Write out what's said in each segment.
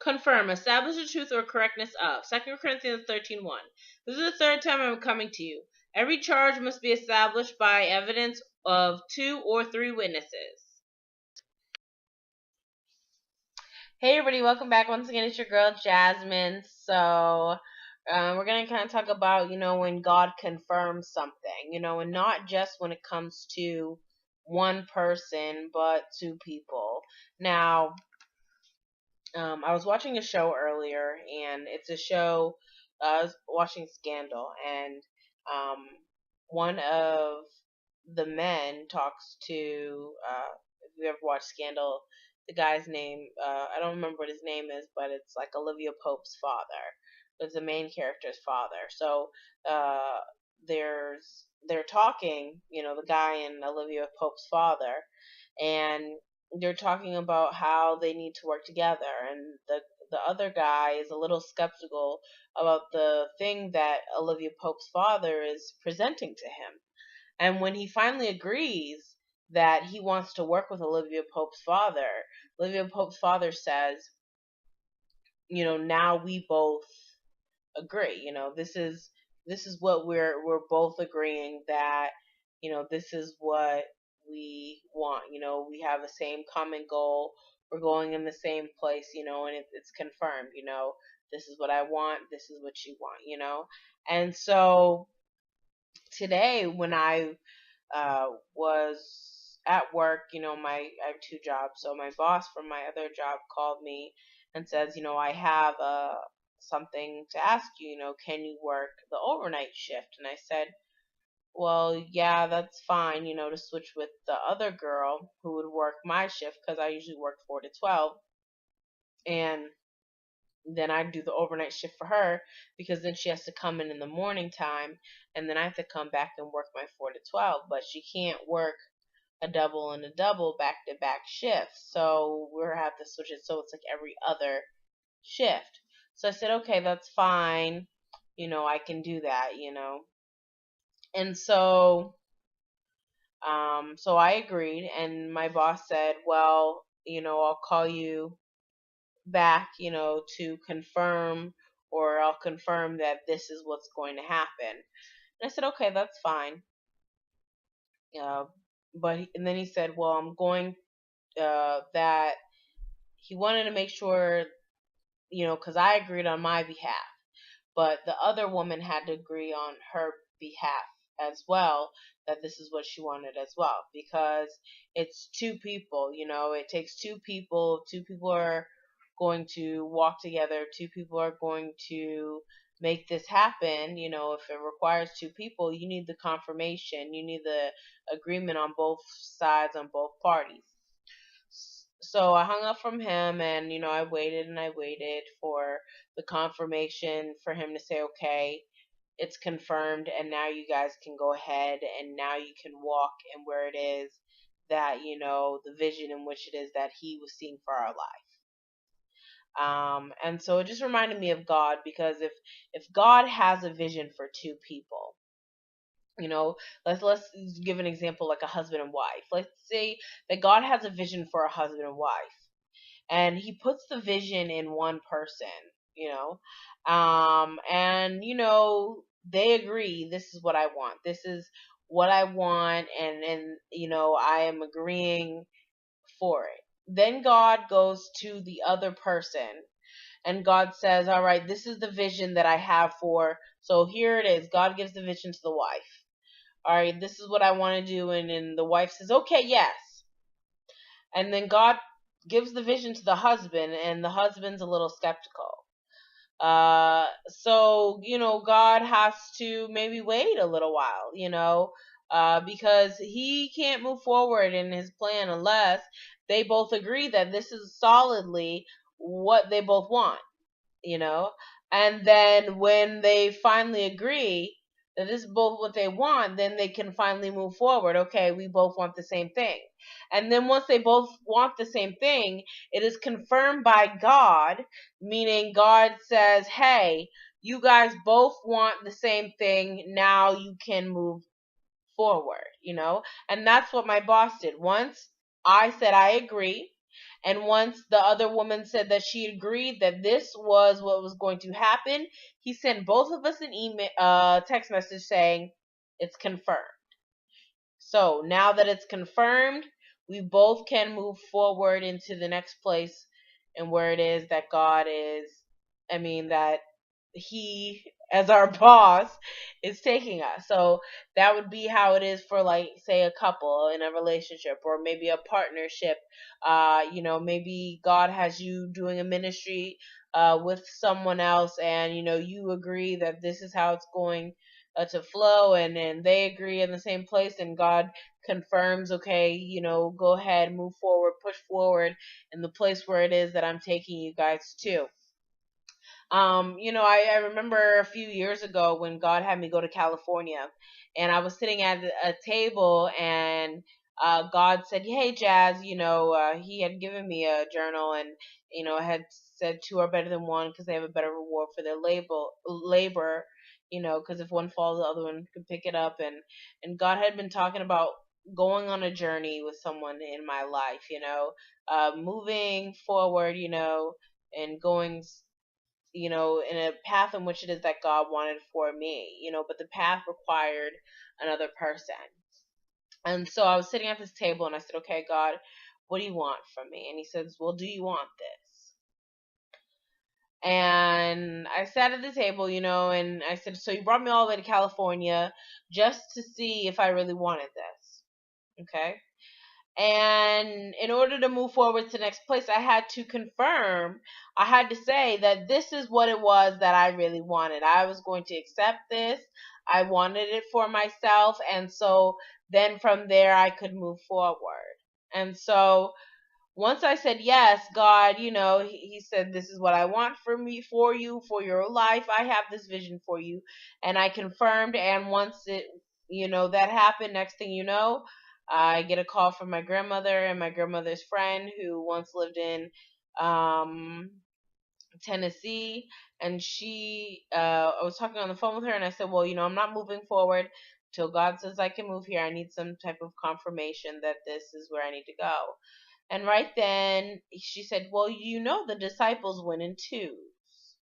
confirm, establish the truth or correctness of. 2 Corinthians 13:1. This is the third time I'm coming to you. Every charge must be established by evidence of 2 or 3 witnesses. Hey everybody, welcome back. Once again, it's your girl Jasmine. So we're going to kind of talk about, when God confirms something, and not just when it comes to one person, but 2 people. Now, I was watching a show earlier, and it's a show, I was watching Scandal, and one of the men talks to, if you ever watched Scandal, the guy's name, I don't remember what his name is, but it's like Olivia Pope's father. It's the main character's father. So they're talking, the guy and Olivia Pope's father, and they're talking about how they need to work together, and the other guy is a little skeptical about the thing that Olivia Pope's father is presenting to him. And when he finally agrees that he wants to work with Olivia Pope's father says, now we both agree. This is what we're both agreeing that, this is what we want. We have the same common goal. We're going in the same place, and it's confirmed. This is what I want. This is what you want. And so today, when I was at work, I have 2 jobs. So my boss from my other job called me and says, I have something to ask you. Can you work the overnight shift? And I said, well, yeah, that's fine. To switch with the other girl who would work my shift, because I usually work 4 to 12, and then I do the overnight shift for her, because then she has to come in the morning time, and then I have to come back and work my 4 to 12. But she can't work a double and a double back-to-back shifts, so we're have to switch it so it's like every other shift. So I said, okay, that's fine. I can do that. And so I agreed, and my boss said, well, I'll call you back, to confirm, or I'll confirm that this is what's going to happen. And I said, okay, that's fine. And then he said, well, I'm going, that he wanted to make sure, because I agreed on my behalf, but the other woman had to agree on her behalf as well, that this is what she wanted as well, because it's 2 people. It takes 2 people. 2 people are going to walk together. 2 people are going to make this happen. If it requires 2 people, you need the confirmation, you need the agreement on both sides, on both parties. So I hung up from him, and I waited and I waited for the confirmation for him to say, okay, it's confirmed, and now you guys can go ahead, and now you can walk in where it is that, the vision in which it is that he was seeing for our life. And so it just reminded me of God, because if God has a vision for 2 people, let's give an example, like a husband and wife. Let's say that God has a vision for a husband and wife, and he puts the vision in one person, and they agree, this is what I want, this is what I want, and I am agreeing for it. Then God goes to the other person, and God says, all right, this is the vision that I have for, so here it is. God gives the vision to the wife. All right, this is what I want to do. And then the wife says, okay, yes. And then God gives the vision to the husband, and the husband's a little skeptical. So, God has to maybe wait a little while, because he can't move forward in his plan unless they both agree that this is solidly what they both want, and then when they finally agree that this is both what they want, then they can finally move forward. Okay, we both want the same thing. And then once they both want the same thing, it is confirmed by God, meaning God says, hey, you guys both want the same thing, now you can move forward, And that's what my boss did. Once I said I agree, And once the other woman said that she agreed that this was what was going to happen, he sent both of us an email, text message saying it's confirmed. So now that it's confirmed, we both can move forward into the next place and where it is that God is, that he, as our boss, is taking us. So that would be how it is for, like, say, a couple in a relationship, or maybe a partnership. Maybe God has you doing a ministry with someone else, and you agree that this is how it's going to flow, and they agree in the same place, and God confirms, okay, go ahead, move forward, push forward in the place where it is that I'm taking you guys to. I remember a few years ago when God had me go to California, and I was sitting at a table, and God said, "Hey, Jazz, He had given me a journal, and had said two are better than one because they have a better reward for their labor. Because if one falls, the other one can pick it up." And God had been talking about going on a journey with someone in my life, moving forward, and going in a path in which it is that God wanted for me, but the path required another person. And so I was sitting at this table, and I said, "Okay, God, what do you want from me?" And he says, "Well, do you want this?" And I sat at the table, and I said, "So you brought me all the way to California just to see if I really wanted this. Okay." And in order to move forward to the next place, I had to confirm, I had to say that this is what it was that I really wanted. I was going to accept this. I wanted it for myself. And so then from there, I could move forward. And so once I said, "Yes, God," he said, "This is what I want for me, for you, for your life. I have this vision for you." And I confirmed. And once that happened, next thing you know, I get a call from my grandmother and my grandmother's friend who once lived in um, Tennessee. And I was talking on the phone with her, and I said, "Well, I'm not moving forward till God says I can move here. I need some type of confirmation that this is where I need to go." And right then she said, "Well, the disciples went in twos."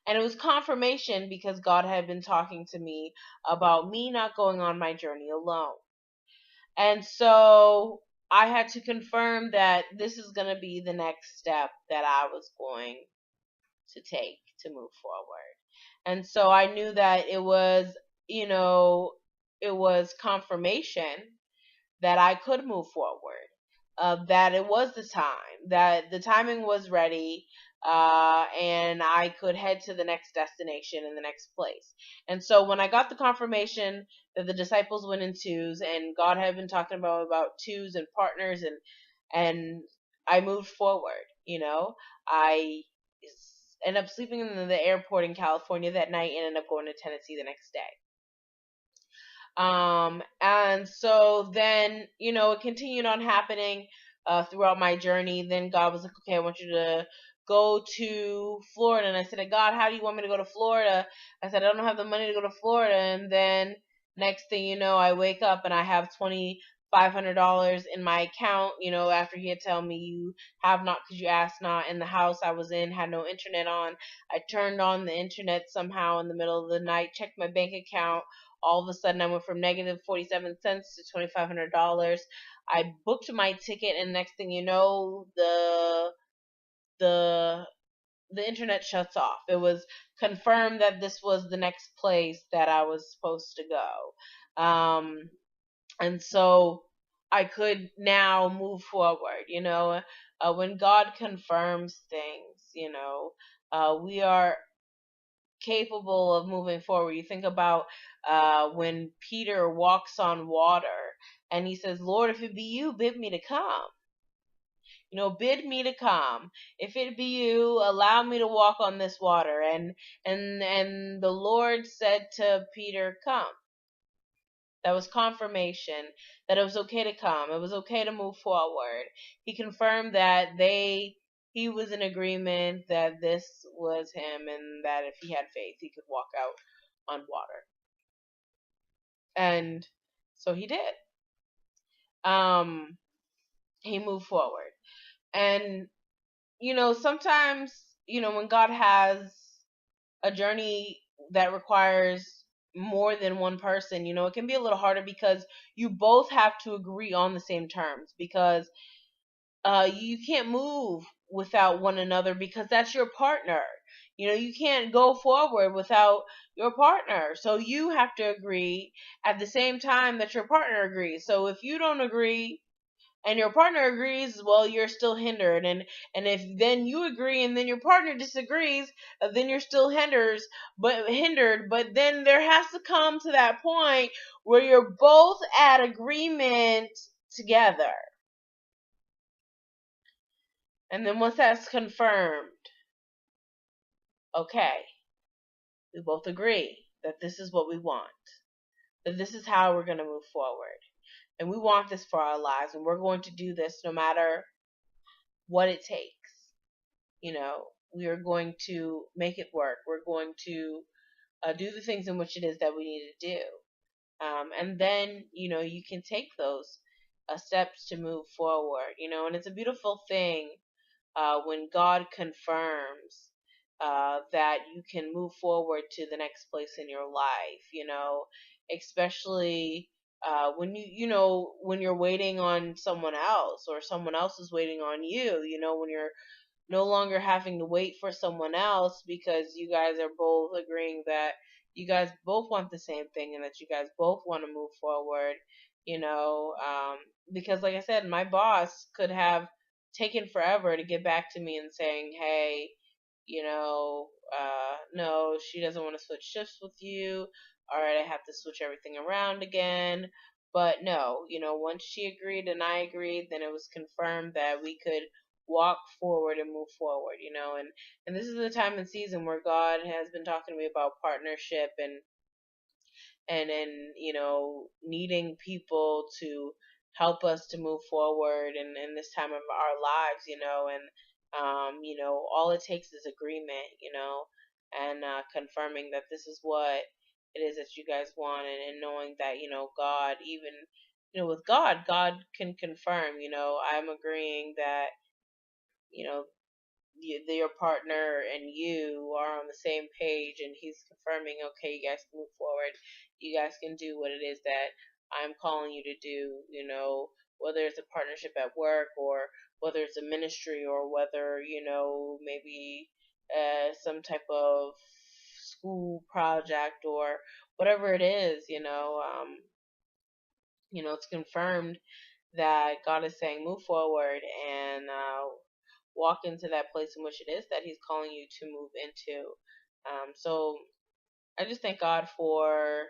And it was confirmation because God had been talking to me about me not going on my journey alone. And so I had to confirm that this is going to be the next step that I was going to take to move forward. And so I knew that it was confirmation that I could move forward, that it was the time, that the timing was ready, and I could head to the next destination in the next place. And so when I got the confirmation that the disciples went in twos, and God had been talking about twos and partners, and I moved forward. I ended up sleeping in the airport in California that night and ended up going to Tennessee the next day. And so then, it continued on happening throughout my journey. Then God was like, "Okay, I want you to go to Florida." And I said, "God, how do you want me to go to Florida?" I said, "I don't have the money to go to Florida." And then next thing you know, I wake up and I have $2,500 in my account, after he had told me, "You have not because you asked not." In the house I was in had no internet on. I turned on the internet somehow in the middle of the night, checked my bank account. All of a sudden, I went from negative 47 cents to $2,500. I booked my ticket, and next thing you know, the the internet shuts off. It was confirmed that this was the next place that I was supposed to go. And so I could now move forward. When God confirms things, we are capable of moving forward. You think about when Peter walks on water and he says, "Lord, if it be you, bid me to come." Bid me to come. If it be you, allow me to walk on this water. And the Lord said to Peter, "Come." That was confirmation that it was okay to come. It was okay to move forward. He confirmed that he was in agreement that this was him, and that if he had faith, he could walk out on water. And so he did. He moved forward. And, sometimes, when God has a journey that requires more than one person, it can be a little harder because you both have to agree on the same terms, because you can't move without one another, because that's your partner. You can't go forward without your partner. So you have to agree at the same time that your partner agrees. So if you don't agree and your partner agrees, well, you're still hindered. And if then you agree and then your partner disagrees, then you're still hindered. But then there has to come to that point where you're both at agreement together. And then once that's confirmed, okay, we both agree that this is what we want, that this is how we're going to move forward. And we want this for our lives, and we're going to do this no matter what it takes. We are going to make it work. We're going to do the things in which it is that we need to do. And then, you can take those steps to move forward, and it's a beautiful thing when God confirms that you can move forward to the next place in your life, especially when you're waiting on someone else, or someone else is waiting on you, when you're no longer having to wait for someone else, because you guys are both agreeing that you guys both want the same thing and that you guys both want to move forward, you know, um, because like I said, my boss could have taken forever to get back to me and saying, hey, no, she doesn't want to switch shifts with you. All right, I have to switch everything around again. But no, once she agreed and I agreed, then it was confirmed that we could walk forward and move forward, and this is the time and season where God has been talking to me about partnership, and needing people to help us to move forward in this time of our lives, and all it takes is agreement, and confirming that this is what it is that you guys want, and knowing that God, even with God can confirm. I'm agreeing that you know your partner and you are on the same page, and he's confirming, okay, you guys can move forward, you guys can do what it is that I'm calling you to do, whether it's a partnership at work, or whether it's a ministry, or whether maybe some type of school project, or whatever it is, it's confirmed that God is saying move forward, and walk into that place in which it is that He's calling you to move into. So I just thank God for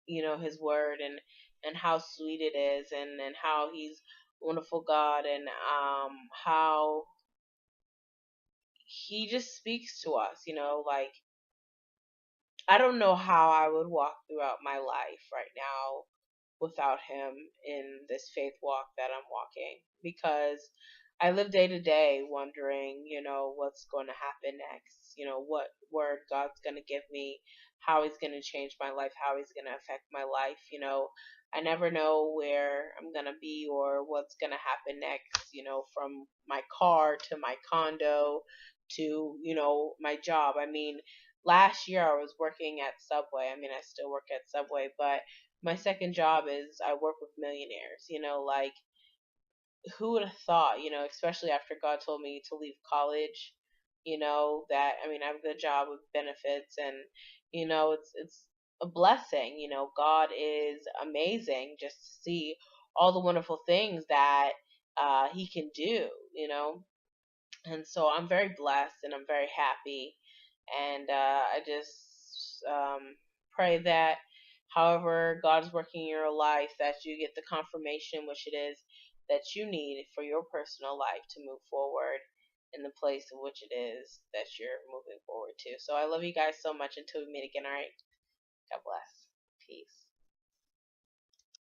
His word, and how sweet it is, and how He's a wonderful God, and how He just speaks to us. Like, I don't know how I would walk throughout my life right now without him in this faith walk that I'm walking, because I live day to day wondering, what's going to happen next, what word God's going to give me, how he's going to change my life, how he's going to affect my life. I never know where I'm going to be or what's going to happen next, from my car to my condo to, my job. I mean, last year I was working at Subway. I mean, I still work at Subway, but my second job is I work with millionaires. Like, who would have thought, especially after God told me to leave college, that, I mean, I have a good job with benefits, and it's a blessing. God is amazing, just to see all the wonderful things that he can do, and so I'm very blessed and I'm very happy. And I just pray that however God is working in your life, that you get the confirmation which it is that you need for your personal life to move forward in the place in which it is that you're moving forward to. So I love you guys so much. Until we meet again, all right? God bless. Peace.